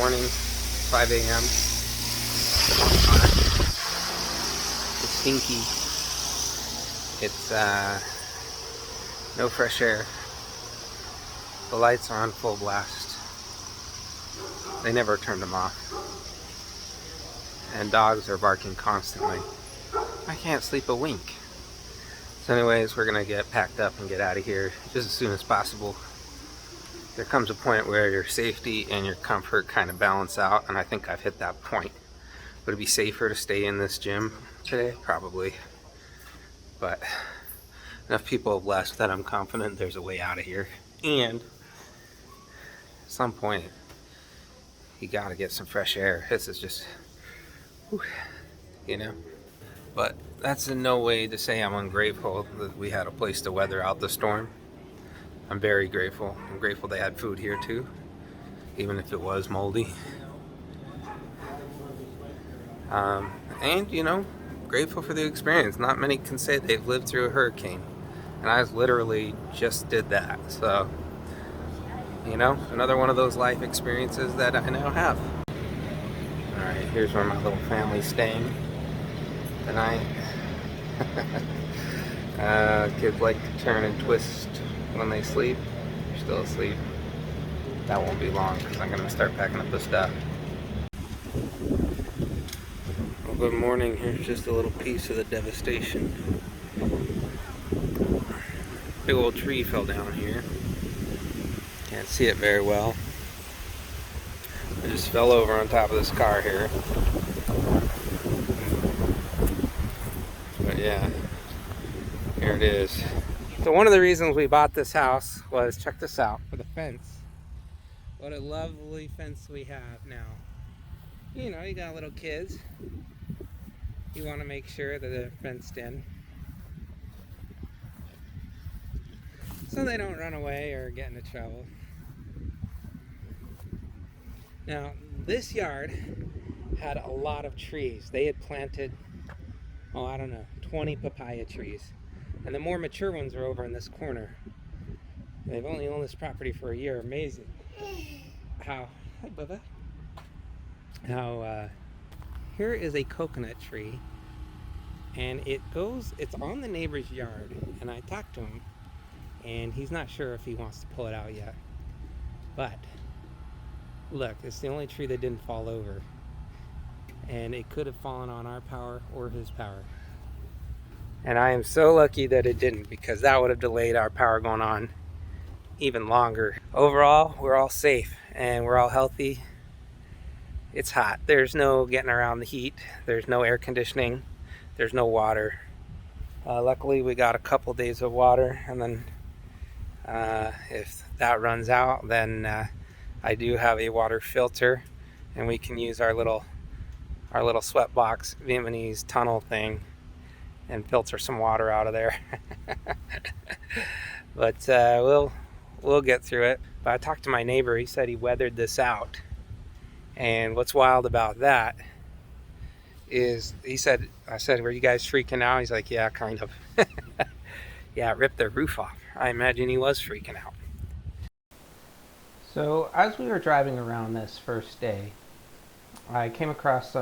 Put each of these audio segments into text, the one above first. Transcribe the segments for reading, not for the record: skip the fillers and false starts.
morning, 5 a.m. It's stinky. It's no fresh air. The lights are on full blast. They never turned them off. And dogs are barking constantly. I can't sleep a wink. So anyways, we're gonna get packed up and get out of here just as soon as possible. There comes a point where your safety and your comfort kind of balance out, and I think I've hit that point. Would it be safer to stay in this gym today? Probably. But enough people have left that I'm confident there's a way out of here. And at some point, you gotta get some fresh air. This is just, whew, you know? But that's in no way to say I'm ungrateful that we had a place to weather out the storm. I'm very grateful. I'm grateful they had food here too, even if it was moldy. And, you know, grateful for the experience. Not many can say they've lived through a hurricane. And I literally just did that. So, you know, another one of those life experiences that I now have. Alright, here's where my little family's staying tonight. Kids like to turn and twist when they sleep. They're still asleep. That won't be long because I'm going to start packing up the stuff. Well, good morning. Here's just a little piece of the devastation. Big old tree fell down here. Can't see it very well. It just fell over on top of this car here. But yeah, here it is. So one of the reasons we bought this house was, check this out, for the fence. What a lovely fence we have now. You know, you got little kids. You want to make sure that they're fenced in, so they don't run away or get into trouble. Now, this yard had a lot of trees. They had planted, oh, I don't know, 20 papaya trees. And the more mature ones are over in this corner. They've only owned this property for a year. Amazing. Hi, Bubba. Here is a coconut tree. And it's on the neighbor's yard. And I talked to him. And he's not sure if he wants to pull it out yet. But, look, it's the only tree that didn't fall over. And it could have fallen on our power or his power. And I am so lucky that it didn't, because that would have delayed our power going on even longer. Overall, we're all safe and we're all healthy. It's hot. There's no getting around the heat. There's no air conditioning. There's no water. Luckily, we got a couple days of water, and then if that runs out, then I do have a water filter, and we can use our little sweatbox Vietnamese tunnel thing and filter some water out of there. But we'll get through it. But I talked to my neighbor. He said he weathered this out. And what's wild about that is, I said, were you guys freaking out? He's like, yeah, kind of. Yeah, it ripped their roof off. I imagine he was freaking out. So as we were driving around this first day, I came across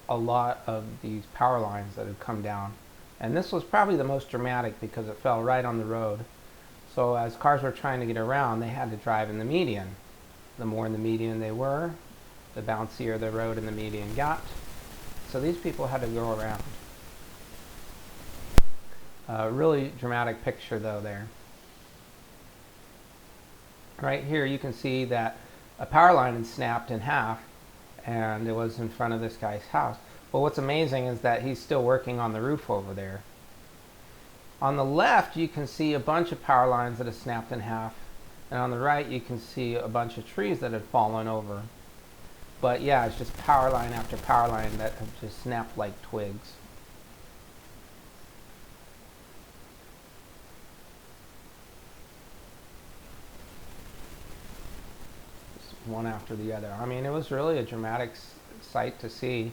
a lot of these power lines that had come down, and this was probably the most dramatic because it fell right on the road. So as cars were trying to get around, they had to drive in the median. The more in the median they were, the bouncier the road in the median got. So these people had to go around. Really dramatic picture though there. Right here you can see that a power line had snapped in half, and it was in front of this guy's house. But what's amazing is that he's still working on the roof over there. On the left you can see a bunch of power lines that have snapped in half, and on the right you can see a bunch of trees that had fallen over. But yeah, it's just power line after power line that have just snapped like twigs. One after the other. I mean, it was really a dramatic sight to see.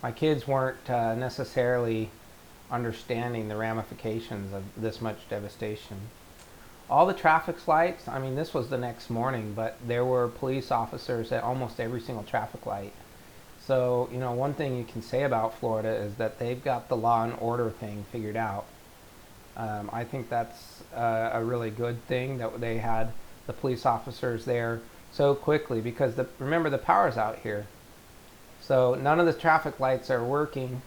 My kids weren't necessarily understanding the ramifications of this much devastation. All the traffic lights, I mean, this was the next morning, but there were police officers at almost every single traffic light. So, you know, one thing you can say about Florida is that they've got the law and order thing figured out. I think that's a really good thing that they had the police officers there so quickly, because remember, the power's out here. So none of the traffic lights are working,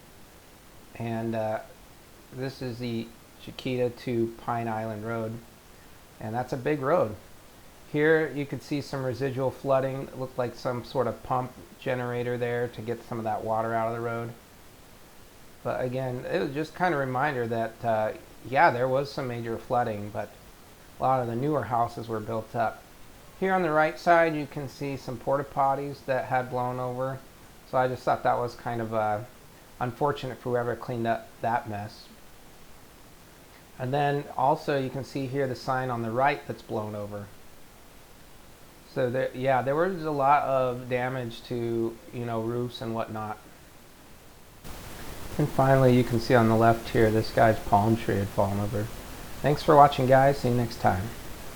and this is the Chiquita to Pine Island Road, and that's a big road. Here you can see some residual flooding. It looked like some sort of pump generator there to get some of that water out of the road. But again, it was just kind of a reminder that yeah, there was some major flooding, but a lot of the newer houses were built up. Here on the right side you can see some porta potties that had blown over. So I just thought that was kind of unfortunate for whoever cleaned up that mess. And then also you can see here the sign on the right that's blown over. So there, yeah, there was a lot of damage to, you know, roofs and whatnot. And finally, you can see on the left here, this guy's palm tree had fallen over. Thanks for watching, guys. See you next time.